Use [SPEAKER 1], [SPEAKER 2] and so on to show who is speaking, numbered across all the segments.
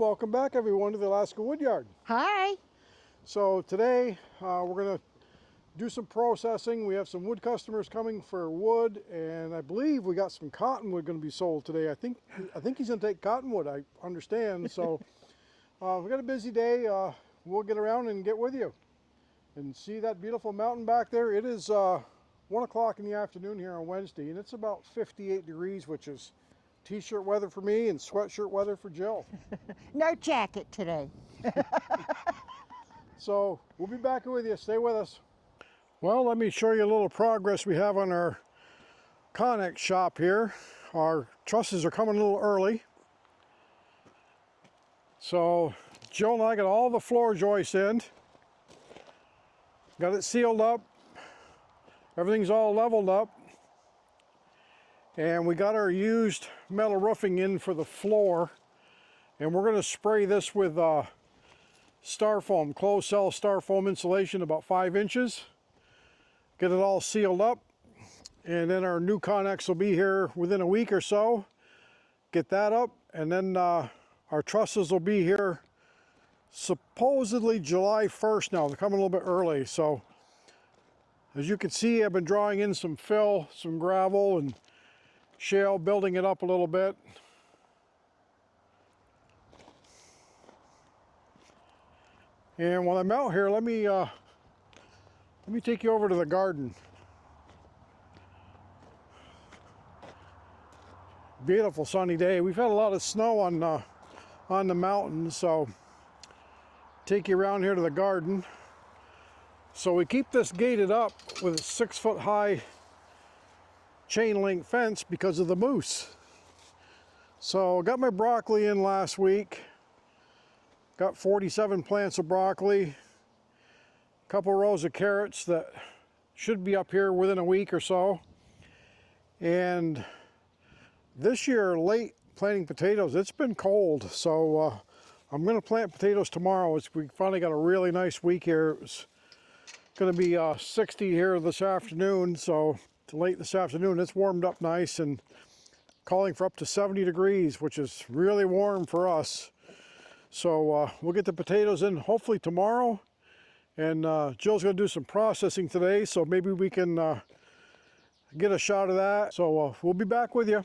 [SPEAKER 1] welcome back everyone to the Alaska Woodyard.
[SPEAKER 2] Hi.
[SPEAKER 1] So today we're going to do some processing. We have some wood customers coming for wood, and I believe we got some cottonwood going to be sold today. I think he's going to take cottonwood, I understand. So we got a busy day. We'll get around and get with you and see that beautiful mountain back there. It is 1 o'clock in the afternoon here on Wednesday, and it's about 58 degrees, which is t-shirt weather for me and sweatshirt weather for Jill.
[SPEAKER 2] No jacket today.
[SPEAKER 1] So we'll be back with you. Stay with us. Well, let me show you a little progress we have on our Conex shop here. Our trusses are coming a little early. So Jill and I got all the floor joists in. Got it sealed up. Everything's all leveled up. And we got our used metal roofing in for the floor. And we're going to spray this with Styrofoam, closed cell Styrofoam insulation, about 5 inches. Get it all sealed up. And then our new Conx will be here within a week or so. Get that up. And then our trusses will be here supposedly July 1st now. They're coming a little bit early. So as you can see, I've been drawing in some fill, some gravel, and shale, building it up a little bit. And while I'm out here, let me take you over to the garden. Beautiful sunny day. We've had a lot of snow on the mountain, so take you around here to the garden. So we keep this gated up with a 6-foot high chain link fence because of the moose. So got my broccoli in last week. Got 47 plants of broccoli, a couple rows of carrots that should be up here within a week or so. And this year, late planting potatoes. It's been cold, so I'm going to plant potatoes tomorrow. We finally got a really nice week here. It was going to be 60 here this afternoon, so late this afternoon it's warmed up nice and calling for up to 70 degrees, which is really warm for us. So we'll get the potatoes in hopefully tomorrow, and Jill's going to do some processing today, so maybe we can get a shot of that. So we'll be back with you.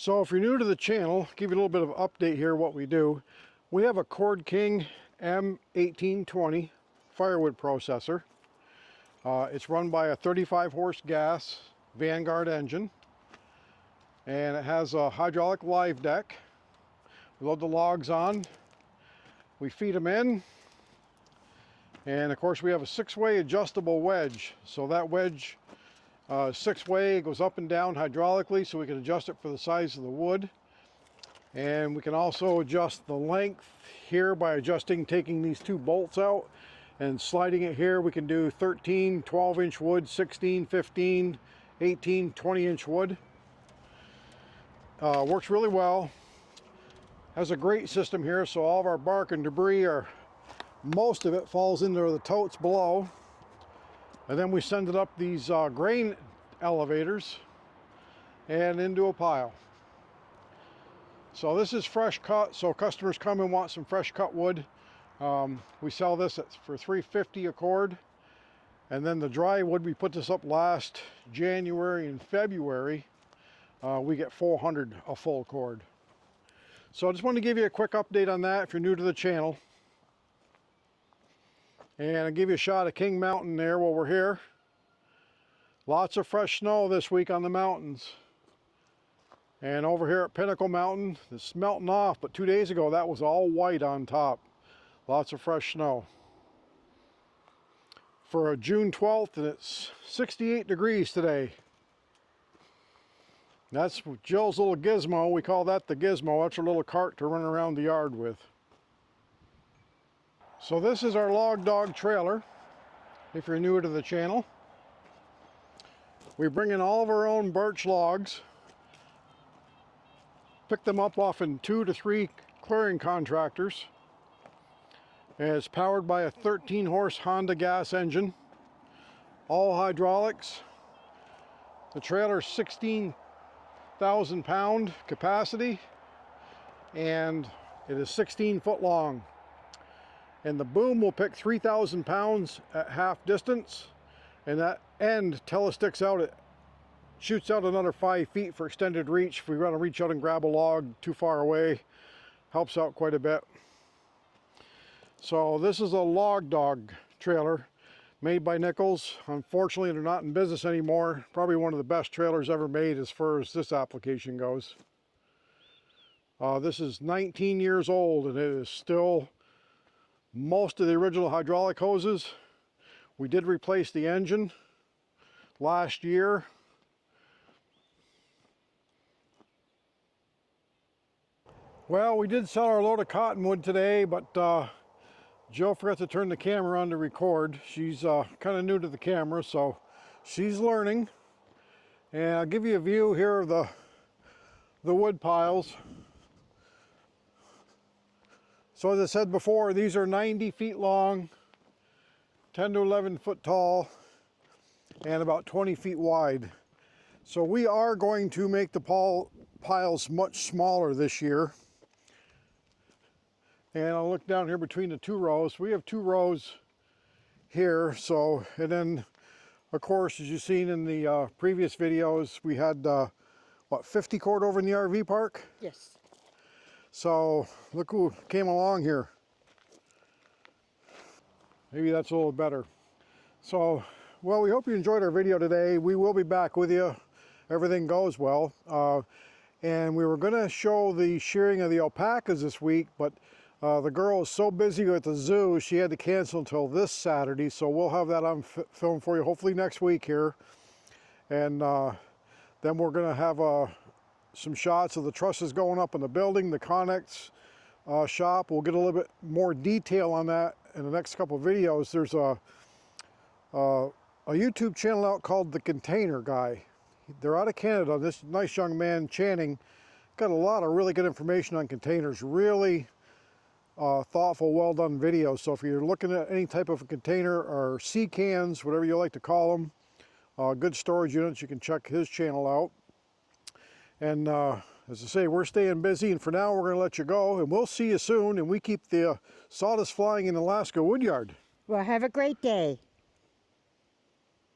[SPEAKER 1] So if you're new to the channel, give you a little bit of update here what we do. We have a Cord King M1820 firewood processor. It's run by a 35 horse gas Vanguard engine, and it has a hydraulic live deck. We load the logs on, we feed them in, and of course we have a 6-way adjustable wedge. So that wedge 6-way goes up and down hydraulically, so we can adjust it for the size of the wood. And we can also adjust the length here by taking these 2 bolts out and sliding it here. We can do 13, 12-inch wood, 16, 15, 18, 20-inch wood. Works really well. Has a grate system here, so all of our bark and debris, most of it falls into the totes below. And then we send it up these grain elevators and into a pile. So this is fresh cut, so customers come and want some fresh cut wood. We sell this for $3.50 a cord. And then the dry wood, we put this up last January and February. We get $400 a full cord. So I just wanted to give you a quick update on that if you're new to the channel. And I'll give you a shot of King Mountain there while we're here. Lots of fresh snow this week on the mountains. And over here at Pinnacle Mountain, it's melting off, but 2 days ago that was all white on top. Lots of fresh snow. For June 12th, and it's 68 degrees today. That's Jill's little gizmo. We call that the gizmo. That's her little cart to run around the yard with. So this is our log dog trailer, if you're new to the channel. We bring in all of our own birch logs, pick them up off in 2 to 3 clearing contractors. And it's powered by a 13 horse Honda gas engine, all hydraulics. The trailer's 16,000 pound capacity, and it is 16 foot long. And the boom will pick 3,000 pounds at half distance, and that end telesticks out, it shoots out another 5 feet for extended reach. If we want to reach out and grab a log too far away, helps out quite a bit. So this is a log dog trailer made by Nichols. Unfortunately, they're not in business anymore. Probably one of the best trailers ever made as far as this application goes. This is 19 years old, and it is still most of the original hydraulic hoses. We did replace the engine last year. Well, we did sell our load of cottonwood today, but Jill forgot to turn the camera on to record. She's kind of new to the camera, so she's learning. And I'll give you a view here of the wood piles. So as I said before, these are 90 feet long, 10 to 11 foot tall, and about 20 feet wide. So we are going to make the piles much smaller this year. And I'll look down here between the 2 rows. We have 2 rows here. So, and then of course, as you've seen in the previous videos, we had what, 50 cord over in the RV park?
[SPEAKER 2] Yes.
[SPEAKER 1] So look who came along here. Maybe that's a little better. So, well, we hope you enjoyed our video today. We will be back with you. Everything goes well. And we were going to show the shearing of the alpacas this week, but the girl is so busy at the zoo, she had to cancel until this Saturday. So we'll have that on film for you hopefully next week here. And then we're going to have some shots of the trusses going up in the building, the Conex shop. We'll get a little bit more detail on that in the next couple of videos. There's a YouTube channel out called The Container Guy. They're out of Canada. This nice young man, Channing, got a lot of really good information on containers. Really thoughtful, well done videos. So if you're looking at any type of a container or sea cans, whatever you like to call them, good storage units, you can check his channel out. And as I say, we're staying busy, and for now we're going to let you go, and we'll see you soon. And we keep the sawdust flying in Alaska Woodyard.
[SPEAKER 2] Well, have a great day.